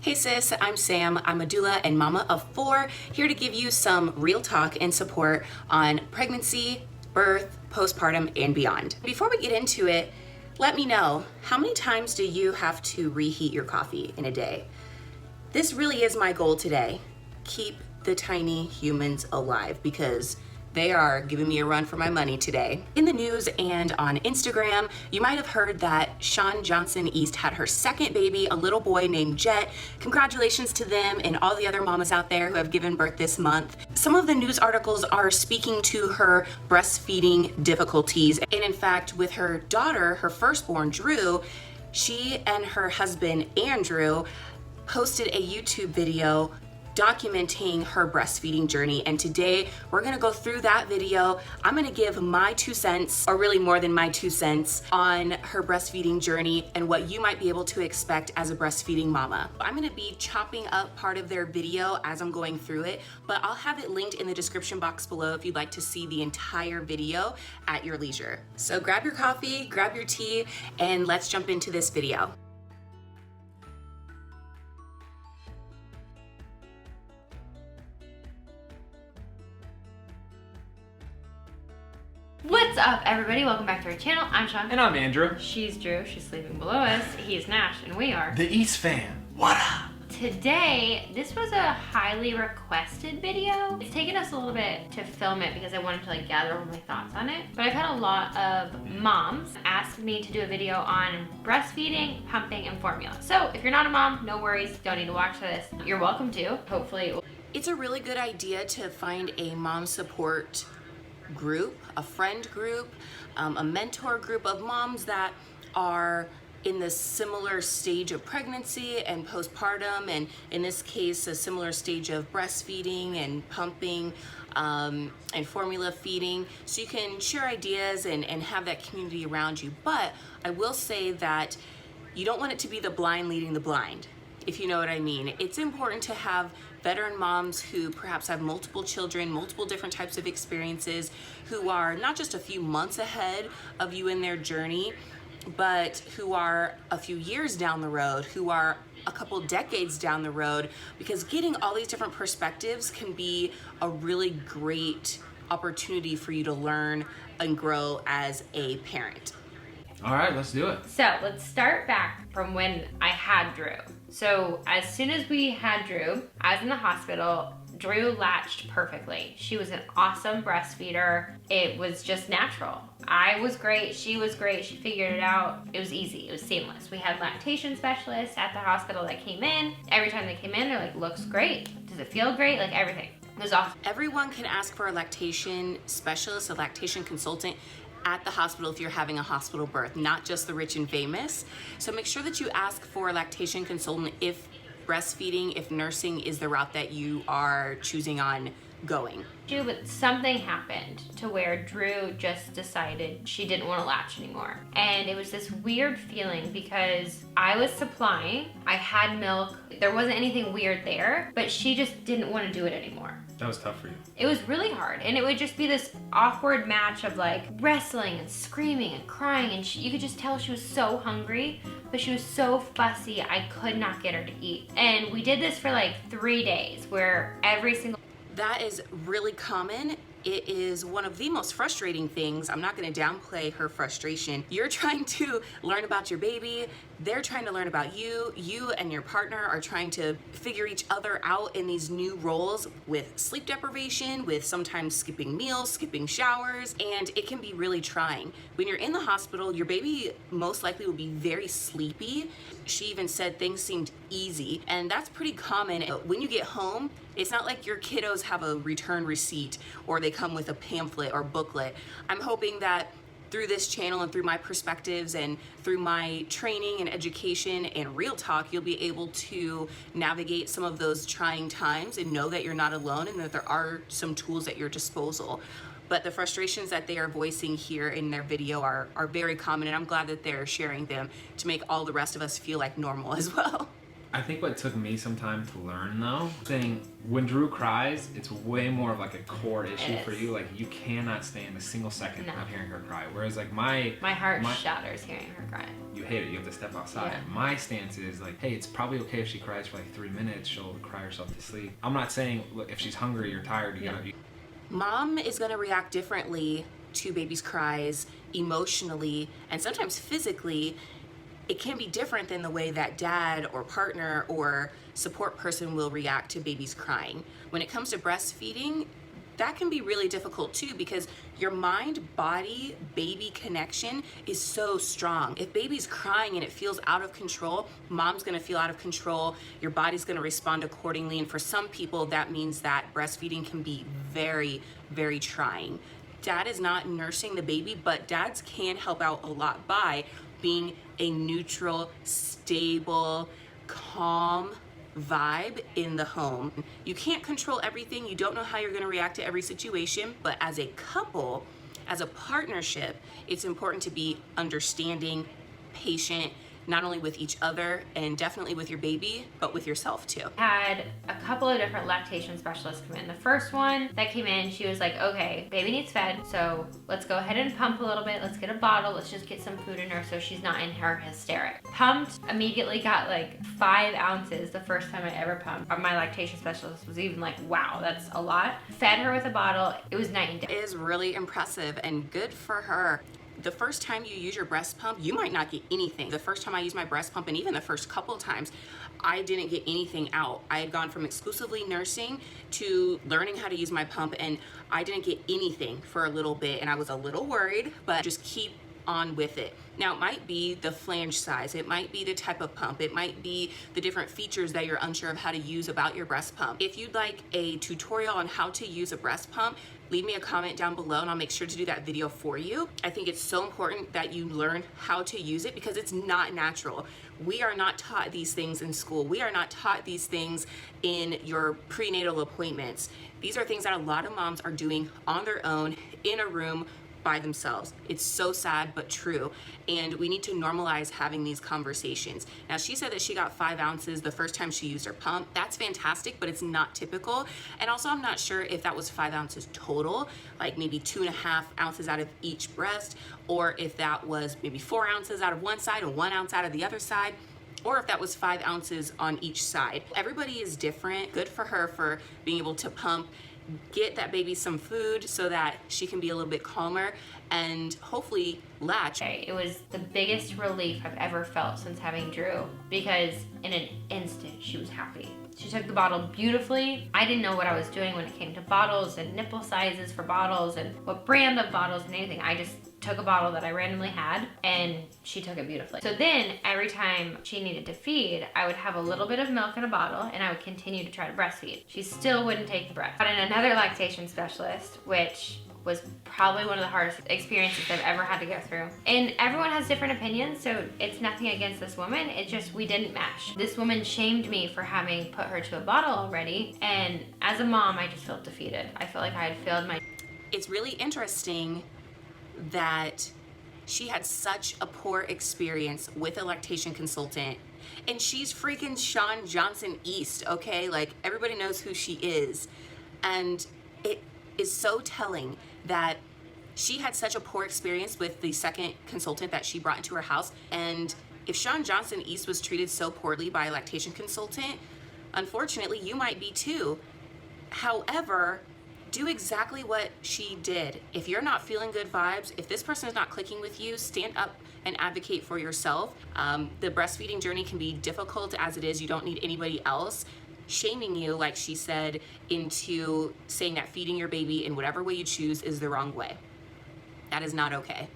Hey sis, I'm Sam. I'm a doula and mama of 4, here to give you some real talk and support on pregnancy, birth, postpartum, and beyond. Before we get into it, let me know, how many times do you have to reheat your coffee in a day? This really is my goal today. Keep the tiny humans alive, because they are giving me a run for my money today. In the news and on Instagram, you might have heard that Shawn Johnson East had her second baby, a little boy named Jett. Congratulations to them and all the other mamas out there who have given birth this month. Some of the news articles are speaking to her breastfeeding difficulties. And in fact, with her daughter, her firstborn, Drew, she and her husband, Andrew, posted a YouTube video documenting her breastfeeding journey, and today we're gonna go through that video. I'm gonna give my 2 cents, or really more than my 2 cents, on her breastfeeding journey and what you might be able to expect as a breastfeeding mama. I'm gonna be chopping up part of their video as I'm going through it, but I'll have it linked in the description box below if you'd like to see the entire video at your leisure. So grab your coffee, grab your tea, and let's jump into this video. What's up, everybody? Welcome back to our channel. I'm Shawn. And I'm Andrew. She's Drew. She's sleeping below us. He's Nash, and we are The East fan. What up? Today, this was a highly requested video. It's taken us a little bit to film it because I wanted to gather all my thoughts on it. But I've had a lot of moms ask me to do a video on breastfeeding, pumping, and formula. So if you're not a mom, no worries. Don't need to watch this. You're welcome to. Hopefully. It's a really good idea to find a mom support group, a friend group, a mentor group of moms that are in the similar stage of pregnancy and postpartum, and in this case a similar stage of breastfeeding and pumping and formula feeding, so you can share ideas and have that community around you. But I will say that you don't want it to be the blind leading the blind, if you know what I mean. It's important to have veteran moms who perhaps have multiple children, multiple different types of experiences, who are not just a few months ahead of you in their journey, but who are a few years down the road, who are a couple decades down the road, because getting all these different perspectives can be a really great opportunity for you to learn and grow as a parent. All right, let's do it. So let's start back from when I had Drew. So as soon as we had Drew, I was in the hospital. Drew latched perfectly. She was an awesome breastfeeder. It was just natural. I was great, she was great, she figured it out. It was easy, it was seamless. We had lactation specialists at the hospital that came in. Every time they came in, they're like, looks great. Does it feel great? Like everything. It was awesome. Everyone can ask for a lactation specialist, a lactation consultant at the hospital if you're having a hospital birth, not just the rich and famous. So make sure that you ask for a lactation consultant if breastfeeding, if nursing is the route that you are choosing on going. But something happened to where Drew just decided she didn't want to latch anymore. And it was this weird feeling because I was supplying, I had milk, there wasn't anything weird there, but she just didn't want to do it anymore. That was tough for you. It was really hard, and it would just be this awkward match of wrestling and screaming and crying, and you could just tell she was so hungry, but she was so fussy, I could not get her to eat. And we did this for 3 days where every single... That is really common. It is one of the most frustrating things. I'm not going to downplay her frustration. You're trying to learn about your baby. They're trying to learn about you. You and your partner are trying to figure each other out in these new roles with sleep deprivation, with sometimes skipping meals, skipping showers, and it can be really trying. When you're in the hospital, your baby most likely will be very sleepy. She even said things seemed easy, and that's pretty common. When you get home, it's not like your kiddos have a return receipt or they come with a pamphlet or booklet. I'm hoping that through this channel and through my perspectives and through my training and education and real talk, you'll be able to navigate some of those trying times and know that you're not alone and that there are some tools at your disposal. But the frustrations that they are voicing here in their video are very common, and I'm glad that they're sharing them to make all the rest of us feel like normal as well. I think what took me some time to learn though, saying when Drew cries, it's way more of like a core issue for you. Like you cannot stand a single second of hearing her cry. Whereas like my heart shatters hearing her cry. You hate it. You have to step outside. Yeah. My stance is like, hey, it's probably okay if she cries for like 3 minutes. She'll cry herself to sleep. I'm not saying look, if she's hungry or tired, you gotta. Mom is gonna react differently to baby's cries emotionally and sometimes physically. It can be different than the way that dad or partner or support person will react to babies crying. When it comes to breastfeeding, that can be really difficult too because your mind, body, baby connection is so strong. If baby's crying and it feels out of control, mom's gonna feel out of control, your body's gonna respond accordingly, and for some people that means that breastfeeding can be very, very trying. Dad is not nursing the baby, but dads can help out a lot by being a neutral, stable, calm vibe in the home. You can't control everything. You don't know how you're going to react to every situation, but as a couple, as a partnership, it's important to be understanding, patient, not only with each other and definitely with your baby, but with yourself too. Had a couple of different lactation specialists come in. The first one that came in, she was like, okay, baby needs fed, so let's go ahead and pump a little bit. Let's get a bottle. Let's just get some food in her so she's not in her hysteric. Pumped, immediately got like 5 ounces the first time I ever pumped. My lactation specialist was even like, wow, that's a lot. Fed her with a bottle. It was night and day. It is really impressive and good for her. The first time you use your breast pump, you might not get anything. The first time I used my breast pump, and even the first couple of times, I didn't get anything out. I had gone from exclusively nursing to learning how to use my pump, and I didn't get anything for a little bit, and I was a little worried, but just keep on with it. Now, it might be the flange size, it might be the type of pump, it might be the different features that you're unsure of how to use about your breast pump. If you'd like a tutorial on how to use a breast pump, leave me a comment down below and I'll make sure to do that video for you. I think it's so important that you learn how to use it because it's not natural. We are not taught these things in school. We are not taught these things in your prenatal appointments. These are things that a lot of moms are doing on their own in a room by themselves. It's so sad but true, and we need to normalize having these conversations. Now, she said that she got 5 ounces the first time she used her pump. That's fantastic, but it's not typical. And also, I'm not sure if that was 5 ounces total, like maybe 2.5 ounces out of each breast, or if that was maybe 4 ounces out of one side and 1 ounce out of the other side, or if that was 5 ounces on each side. Everybody is different. Good for her for being able to pump, get that baby some food so that she can be a little bit calmer and hopefully latch. It was the biggest relief I've ever felt since having Drew because in an instant she was happy. She took the bottle beautifully. I didn't know what I was doing when it came to bottles and nipple sizes for bottles and what brand of bottles and anything. I just took a bottle that I randomly had and she took it beautifully. So then every time she needed to feed, I would have a little bit of milk in a bottle and I would continue to try to breastfeed. She still wouldn't take the breast. But in another lactation specialist, which was probably one of the hardest experiences I've ever had to go through. And everyone has different opinions, so it's nothing against this woman, it's just we didn't mesh. This woman shamed me for having put her to a bottle already, and as a mom, I just felt defeated. I felt like I had failed my... It's really interesting that she had such a poor experience with a lactation consultant, and she's freaking Shawn Johnson East, okay? Like, everybody knows who she is, and it is so telling that she had such a poor experience with the second consultant that she brought into her house. And if Shawn Johnson East was treated so poorly by a lactation consultant, unfortunately, you might be too. However, do exactly what she did. If you're not feeling good vibes, if this person is not clicking with you, stand up and advocate for yourself. The breastfeeding journey can be difficult as it is. You don't need anybody else shaming you, like she said, into saying that feeding your baby in whatever way you choose is the wrong way. That is not okay.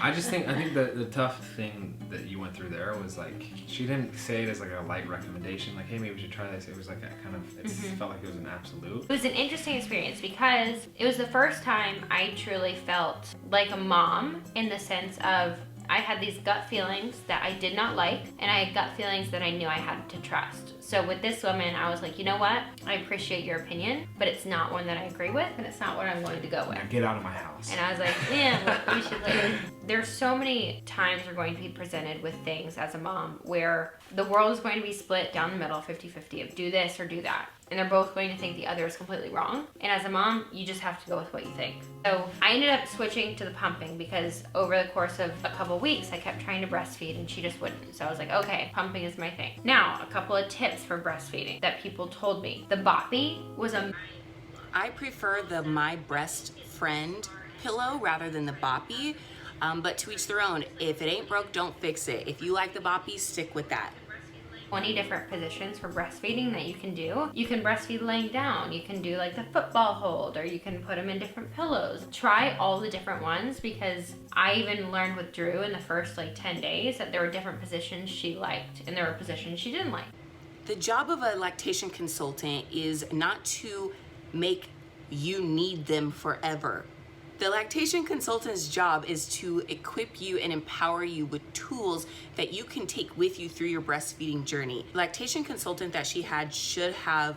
I think the tough thing that you went through there was like, she didn't say it as like a light recommendation, like, hey, maybe we should try this. It was like a kind of, it felt like it was an absolute. It was an interesting experience because it was the first time I truly felt like a mom in the sense of I had these gut feelings that I did not like, and I had gut feelings that I knew I had to trust. So with this woman, I was like, you know what? I appreciate your opinion, but it's not one that I agree with, and it's not what I'm going to go with. Now get out of my house. And I was like, yeah, we should like. There's so many times we're going to be presented with things as a mom where the world is going to be split down the middle, 50-50, of do this or do that. And they're both going to think the other is completely wrong. And as a mom, you just have to go with what you think. So I ended up switching to the pumping because over the course of a couple weeks, I kept trying to breastfeed and she just wouldn't. So I was like, okay, pumping is my thing. Now, a couple of tips for breastfeeding that people told me. The boppy was a... I prefer the My Breast Friend pillow rather than the boppy, but to each their own. If it ain't broke, don't fix it. If you like the boppy, stick with that. 20 different positions for breastfeeding that you can do. You can breastfeed laying down, you can do like the football hold, or you can put them in different pillows. Try all the different ones because I even learned with Drew in the first like 10 days that there were different positions she liked and there were positions she didn't like. The job of a lactation consultant is not to make you need them forever. The lactation consultant's job is to equip you and empower you with tools that you can take with you through your breastfeeding journey. The lactation consultant that she had should have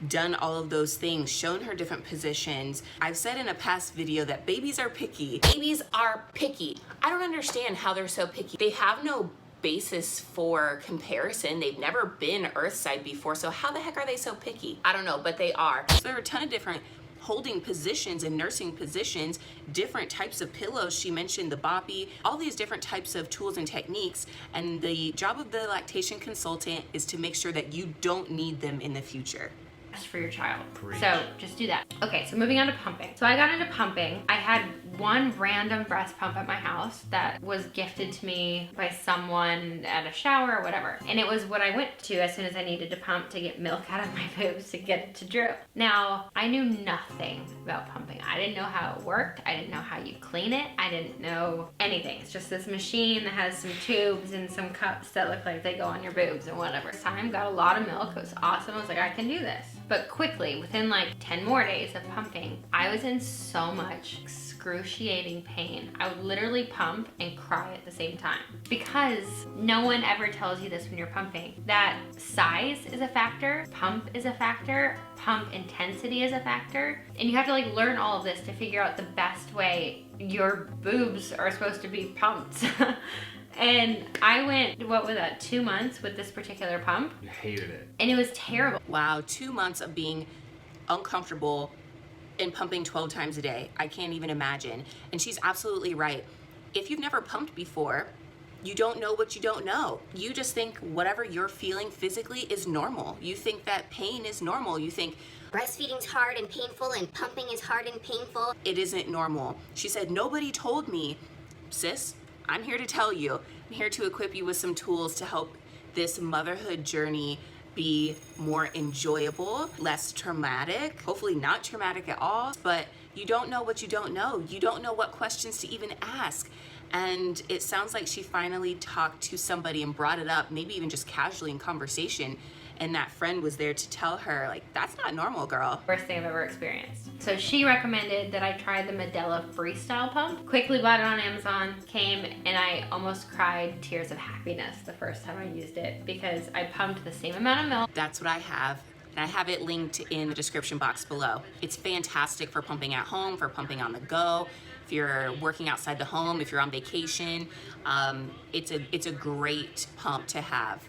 done all of those things, shown her different positions. I've said in a past video that babies are picky. Babies are picky. I don't understand how they're so picky. They have no basis for comparison. They've never been earthside before, so how the heck are they so picky? I don't know, but they are. So there are a ton of different holding positions and nursing positions, different types of pillows. She mentioned the boppy, all these different types of tools and techniques. And the job of the lactation consultant is to make sure that you don't need them in the future. For your child. Preach. So just do that. Okay, so moving on to pumping. So I got into pumping. I had one random breast pump at my house that was gifted to me by someone at a shower or whatever. And it was what I went to as soon as I needed to pump to get milk out of my boobs to get it to Drew. Now, I knew nothing about pumping. I didn't know how it worked. I didn't know how you clean it. I didn't know anything. It's just this machine that has some tubes and some cups that look like they go on your boobs and whatever. This time, got a lot of milk. It was awesome. I was like, I can do this. But quickly, within like 10 more days of pumping, I was in so much excruciating pain. I would literally pump and cry at the same time. Because no one ever tells you this when you're pumping. That size is a factor, pump is a factor, pump intensity is a factor. And you have to like learn all of this to figure out the best way your boobs are supposed to be pumped. And I went, what was that, 2 months with this particular pump? You hated it. And it was terrible. Wow, 2 months of being uncomfortable and pumping 12 times a day. I can't even imagine. And she's absolutely right. If you've never pumped before, you don't know what you don't know. You just think whatever you're feeling physically is normal. You think that pain is normal. You think breastfeeding's hard and painful and pumping is hard and painful. it isn't normal. She said, nobody told me. Sis, I'm here to tell you. I'm here to equip you with some tools to help this motherhood journey be more enjoyable, less traumatic, hopefully not traumatic at all, but you don't know what you don't know. You don't know what questions to even ask. And it sounds like she finally talked to somebody and brought it up, maybe even just casually in conversation. And that friend was there to tell her, like, that's not normal, girl. Worst thing I've ever experienced. So she recommended that I try the medalist freestyle pump. Quickly bought it on Amazon, came, and I almost cried tears of happiness the first time I used it because I pumped the same amount of milk. That's what I have. And I have it linked in the description box below. It's fantastic for pumping at home, for pumping on the go. If you're working outside the home, if you're on vacation, it's a great pump to have.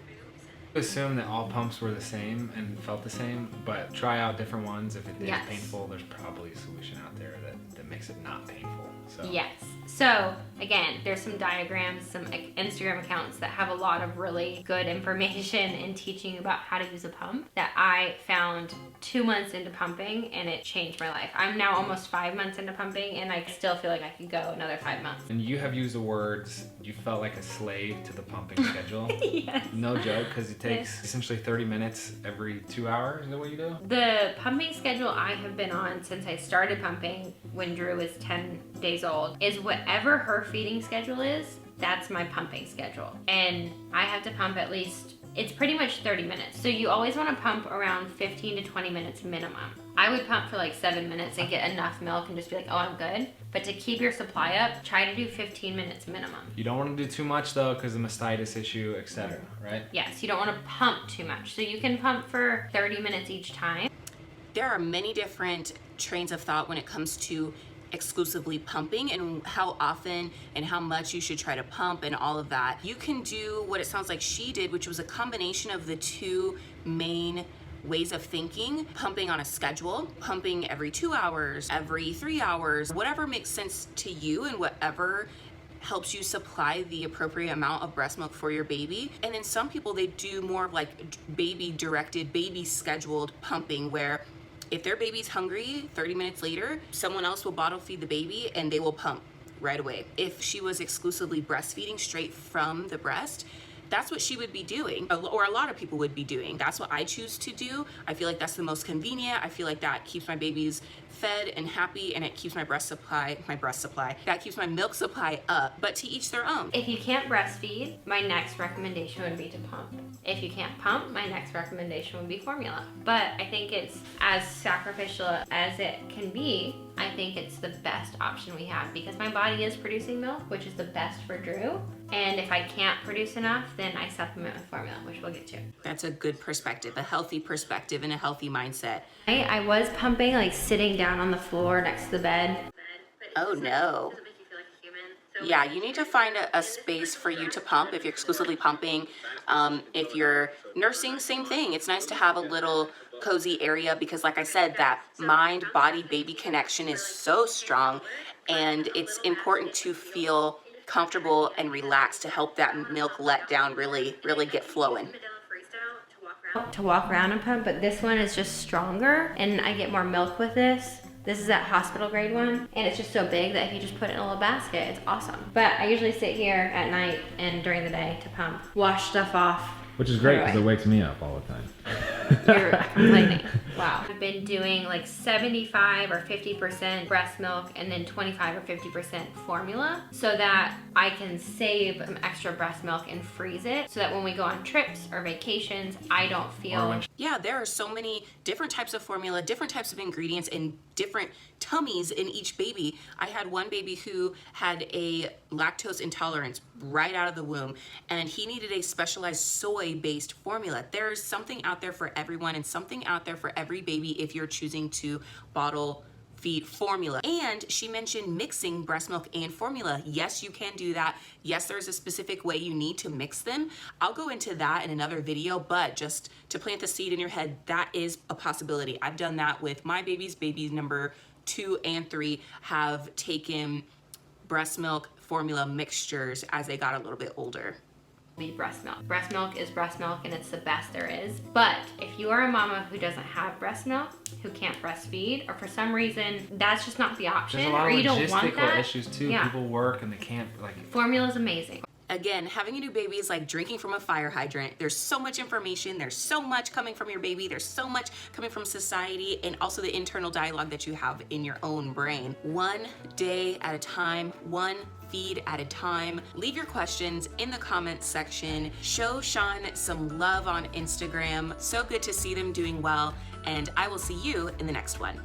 Assume that all pumps were the same and felt the same, but try out different ones. If it is Yes. painful, there's probably a solution out there that makes it not painful. So Yes. So again, there's some diagrams, some Instagram accounts that have a lot of really good information and teaching about how to use a pump that I found 2 months into pumping, and it changed my life. I'm now almost 5 months into pumping, and I still feel like I could go another 5 months. And you have used the words, you felt like a slave to the pumping schedule. Yes. No joke, because it takes essentially 30 minutes every 2 hours. Is that what you do? The pumping schedule I have been on since I started pumping when Drew was 10 days old is whatever her feeding schedule is, that's my pumping schedule. And I have to pump at least it's pretty much 30 minutes. So you always want to pump around 15 to 20 minutes minimum. I would pump for like 7 minutes and get enough milk and just be like, oh, I'm good. But to keep your supply up, try to do 15 minutes minimum. You don't want to do too much though, because of mastitis issue, etc. Right? Yes, you don't want to pump too much. So you can pump for 30 minutes each time. There are many different trains of thought when it comes to exclusively pumping and how often and how much you should try to pump and all of that. You can do what it sounds like she did, which was a combination of the two main ways of thinking: pumping on a schedule, pumping every 2 hours, every 3 hours, whatever makes sense to you and whatever helps you supply the appropriate amount of breast milk for your baby. And then some people, they do more of like baby directed, baby scheduled pumping, where if their baby's hungry 30 minutes later, someone else will bottle feed the baby and they will pump right away. If she was exclusively breastfeeding straight from the breast, that's what she would be doing, or a lot of people would be doing. That's what I choose to do. I feel like that's the most convenient. I feel like that keeps my babies fed and happy, and it keeps my that keeps my milk supply up, but to each their own. If you can't breastfeed, my next recommendation would be to pump. If you can't pump, my next recommendation would be formula. But I think it's as sacrificial as it can be. I think it's the best option we have, because my body is producing milk, which is the best for Drew. And if I can't produce enough, then I supplement with formula, which we'll get to. That's a good perspective, a healthy perspective, and a healthy mindset. I was pumping, like sitting down on the floor next to the bed. Oh no. Yeah, you need to find a space for you to pump if you're exclusively pumping. If you're nursing, same thing. It's nice to have a little cozy area, because like I said, that mind, body, baby connection is so strong, and it's important to feel comfortable and relaxed to help that milk let down really get flowing. To walk around and pump, but this one is just stronger and I get more milk with this. This is that hospital grade one, and it's just so big that if you just put it in a little basket, it's awesome. But I usually sit here at night and during the day to pump, wash stuff off. Which is great, because it wakes me up all the time. You're complaining. Wow. I've been doing like 75 or 50% breast milk and then 25 or 50% formula, so that I can save some extra breast milk and freeze it, so that when we go on trips or vacations, I don't feel... Yeah, there are so many different types of formula, different types of ingredients, and different tummies in each baby. I had one baby who had a lactose intolerance right out of the womb, and he needed a specialized soy-based formula. There's something out there for everyone and something out there for every baby if you're choosing to bottle feed formula. And she mentioned mixing breast milk and formula. Yes, you can do that. Yes, there's a specific way you need to mix them. I'll go into that in another video, but just to plant the seed in your head, that is a possibility. I've done that with my babies. Babies number 2 and 3 have taken breast milk formula mixtures as they got a little bit older. Be breast milk. Breast milk is breast milk, and it's the best there is. But if you are a mama who doesn't have breast milk, who can't breastfeed, or for some reason that's just not the option, There's a lot or of you don't want logistical that, issues too. Yeah. People work and they can't, like... Formula is amazing. Again, having a new baby is like drinking from a fire hydrant. There's so much information, there's so much coming from your baby, there's so much coming from society, and also the internal dialogue that you have in your own brain. One day at a time, one feed at a time. Leave your questions in the comments section. Show Shawn some love on Instagram. So good to see them doing well, and I will see you in the next one.